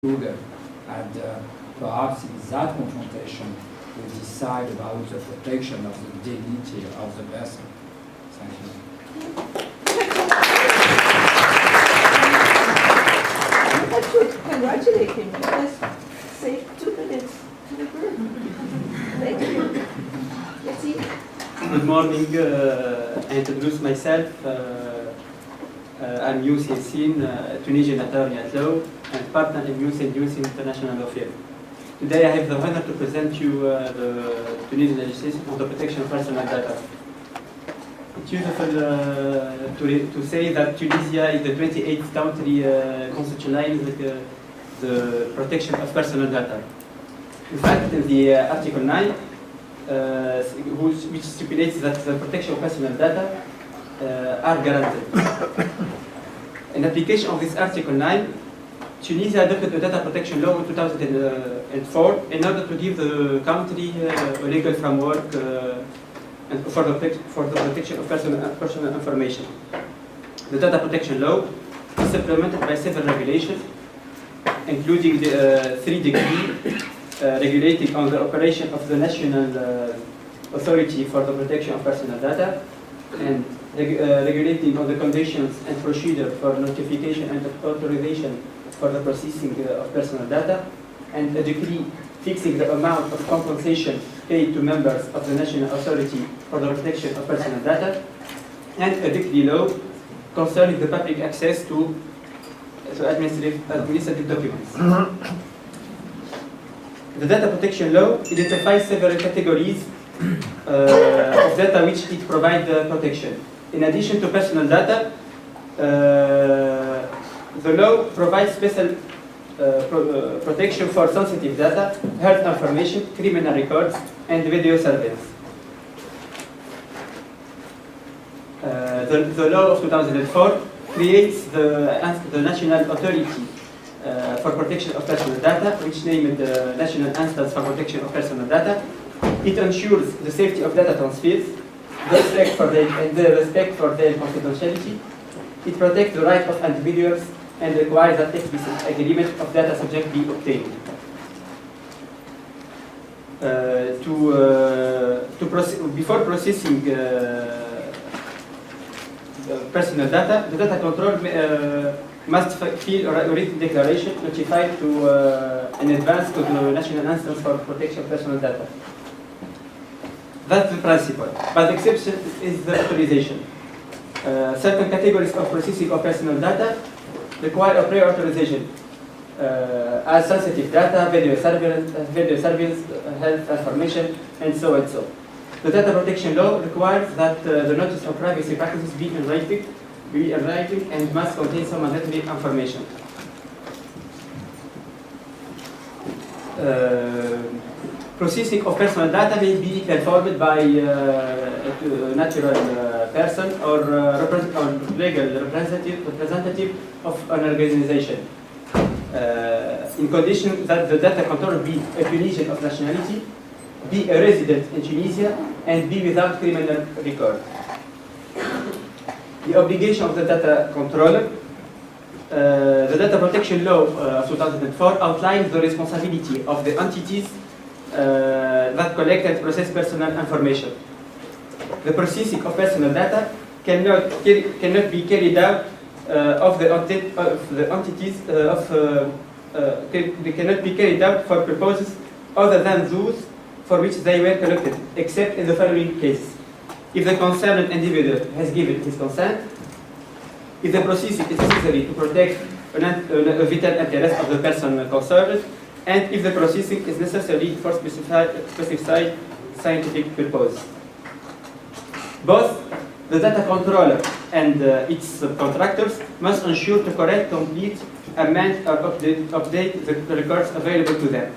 Google, and perhaps in that confrontation we decide about the protection of the dignity of the person. Thank you. I should congratulate him. He has saved 2 minutes to the group. Thank you. Let's see. Good morning. I introduce myself. I'm Youssef Yassine, Tunisian attorney at law and partner in Youth and Youth International Law Firm. Today I have the honor to present you the Tunisian legislation on the protection of personal data. It's useful to say that Tunisia is the 28th country constitutionalized the protection of personal data. In fact, the Article 9, which stipulates that the protection of personal data are guaranteed. In application of this Article 9, Tunisia adopted a data protection law in 2004 in order to give the country a legal framework for the protection of personal information. The data protection law is supplemented by several regulations, including the 3 decrees regulating on the operation of the National Authority for the Protection of Personal Data, and regulating on the conditions and procedure for notification and authorization for the processing of personal data, and a decree fixing the amount of compensation paid to members of the National Authority for the Protection of Personal Data, and a decree law concerning the public access to administrative documents. The data protection law identifies several categories of data which it provides protection. In addition to personal data, the law provides special protection for sensitive data, health information, criminal records, and video surveillance. The law of 2004 creates the National Authority for Protection of Personal Data, which named the National Instance for Protection of Personal Data. It ensures the safety of data transfers, the respect for their confidentiality. It protects the right of individuals and requires that explicit agreement of data subject be obtained. Before processing personal data, the data control must fill a written declaration notified in advance to the National Instance for Protection of Personal Data. That's the principle, but the exception is the authorization. Certain categories of processing of personal data require a prior authorization, as sensitive data, video surveillance, health information, and so and so. The data protection law requires that the notice of privacy practices be in writing and must contain some mandatory information. Processing of personal data may be performed by a natural person or legal representative of an organization, in condition that the data controller be a Tunisian of nationality, be a resident in Tunisia, and be without criminal record. The obligation of the data controller. The data protection law of 2004 outlines the responsibility of the entities that collect and process personal information. The processing of personal data cannot be carried out they cannot be carried out for purposes other than those for which they were collected, except in the following cases: if the concerned individual has given his consent, if the processing is necessary to protect a vital interest of the person concerned, and if the processing is necessary for specified scientific purpose. Both the data controller and its subcontractors must ensure to correct, complete, amend, or update the records available to them.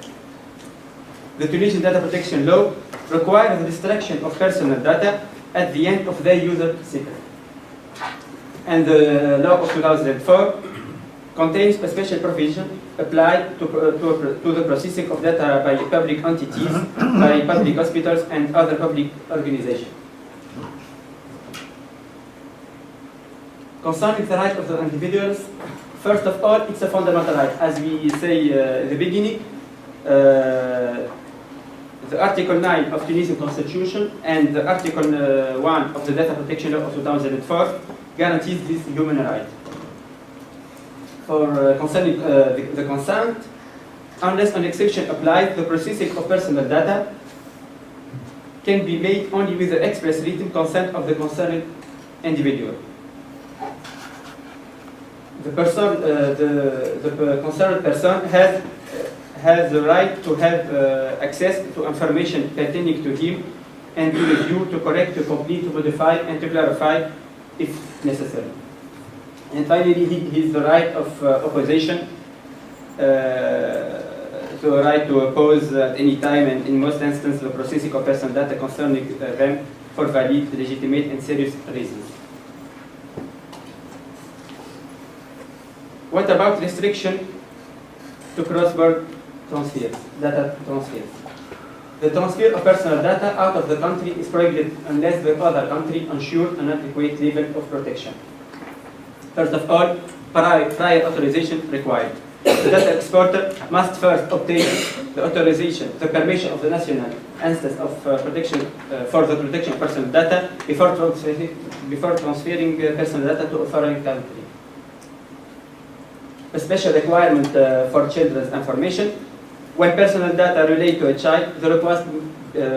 The Tunisian data protection law requires the destruction of personal data at the end of their user cycle. And the law of 2004 contains a special provision applied to the processing of data by public entities, by public hospitals, and other public organizations. Concerning the right of the individuals, First of all, it's a fundamental right. As we say in the beginning, the Article 9 of Tunisian Constitution and the Article 1 of the Data Protection Law of 2004 guarantees this human right. For concerning the consent, unless an exception applies, the processing of personal data can be made only with the express written consent of the concerned individual. The concerned person has the right to have access to information pertaining to him and to review, to correct, to complete, to modify, and to clarify if necessary. And finally, he has the right of opposition, the right to oppose at any time and in most instances the processing of personal data concerning them for valid, legitimate, and serious reasons. What about restriction to cross-border transfers, data transfers? The transfer of personal data out of the country is prohibited unless the other country ensures an adequate level of protection. First of all, prior authorization required. The data exporter must first obtain the authorization, the permission of the national instance of protection for the protection of personal data before transferring personal data to a foreign country. A special requirement for children's information. When personal data relate to a child, the request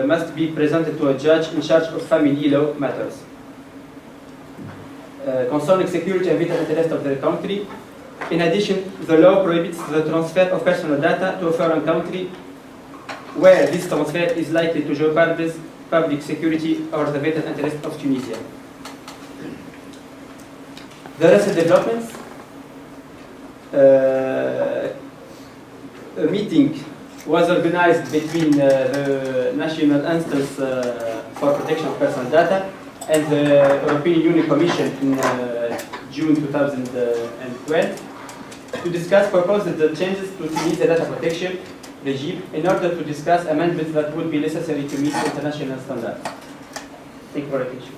must be presented to a judge in charge of family law matters. Concerning security and vital interest of the country, in addition, the law prohibits the transfer of personal data to a foreign country where this transfer is likely to jeopardize public security or the vital interest of Tunisia. The recent developments. A meeting was organized between the National Instance for Protection of Personal Data and the European Union Commission in June 2012 to discuss proposed changes to Tunisia data protection regime in order to discuss amendments that would be necessary to meet international standards. Thank you for attention.